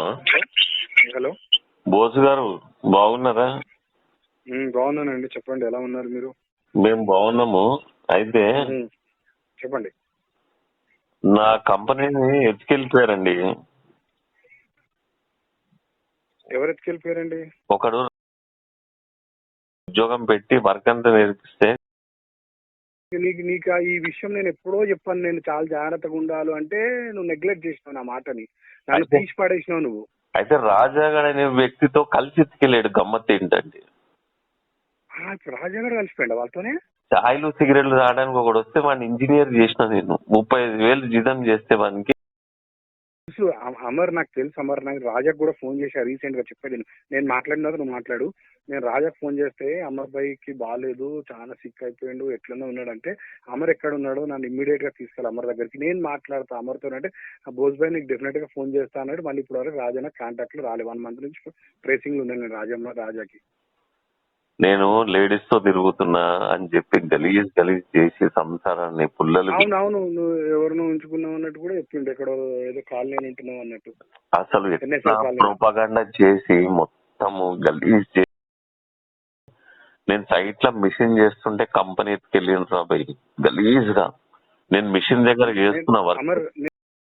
Hello బోసు గారు బాగున్నారా? బాగున్నానండి. చెప్పండి, ఎలా ఉన్నారు మీరు? మేము బాగున్నాము. అయితే చెప్పండి. నా కంపెనీని ఎత్తుకెళ్ళిపోయారండి. ఎవరు ఎత్తుకెళ్ళిపోయారండి? ఒకడు ఉద్యోగం పెట్టి వర్క్ అంతా నేర్పిస్తే నీకు ఈ విషయం నేను ఎప్పుడో చెప్పాను. నేను చాలా జాగ్రత్తగా ఉండాలి అంటే నువ్వు నెగ్లెక్ట్ చేసినావు నా మాటని. నన్ను తీసి పడేసినావు నువ్వు. అయితే రాజాగాడు అనే వ్యక్తితో కలిసి ఎత్తుకెళ్ళాడు. గమ్మత్ ఏంటండి, ఇప్పుడు రాజా గారు కలిసిపోయింది వాళ్ళతోనే. ఛాయ్లు సిగరెట్లు తాగడానికి ఒకడు వస్తే వాడిని ఇంజనీర్ చేసిన నేను. 35,000 జీతం చేస్తే వానికి. అమర్ నాకు తెలుసు. అమర్ నాకు రాజాకు కూడా ఫోన్ చేశా రీసెంట్ గా. చెప్పేది నేను మాట్లాడిన తర్వాత నువ్వు మాట్లాడు. నేను రాజాకు ఫోన్ చేస్తే అమర్ భాయ్కి బాగాలేదు, చాలా సిక్ అయిపోయాడు, ఎట్లనే ఉన్నాడంటే అమర్ ఎక్కడ ఉన్నాడో నన్ను ఇమ్మీడియట్ గా తీసుకెళ్ళి అమర్ దగ్గరికి, నేను మాట్లాడతా అమర్తో అంటే బోస్ భాయ్ నీకు డెఫినెట్ గా ఫోన్ చేస్తా అన్నాడు. మళ్ళీ ఇప్పుడు వరకు రాజా నాకు కాంటాక్ట్ లో రాలేదు. 1 month నుంచి ట్రేసింగ్ లో ఉన్నాను నేను రాజాకి. నేను లేడీస్ తో తిరుగుతున్నా అని చెప్పి గలీజ్ చేసి సంసారాన్ని పుల్లలు. అవును, నువ్వు ఎవరినో ఉంచుకున్నావు అన్నట్టు కూడా చెప్పిండు. ఎక్కడో ఏదో కాలనీ ఉంటున్నావు అన్నట్టు. అసలు ప్రోపగండా చేసి మొత్తము గలీజ్ చేసి, నేను సైట్ లో మిషన్ చేస్తుంటే కంపెనీ ఎత్తుకెళ్ళిన రాబోయి గలీజ్ గా. నేను మిషన్ దగ్గర చేస్తున్నా వర్క్.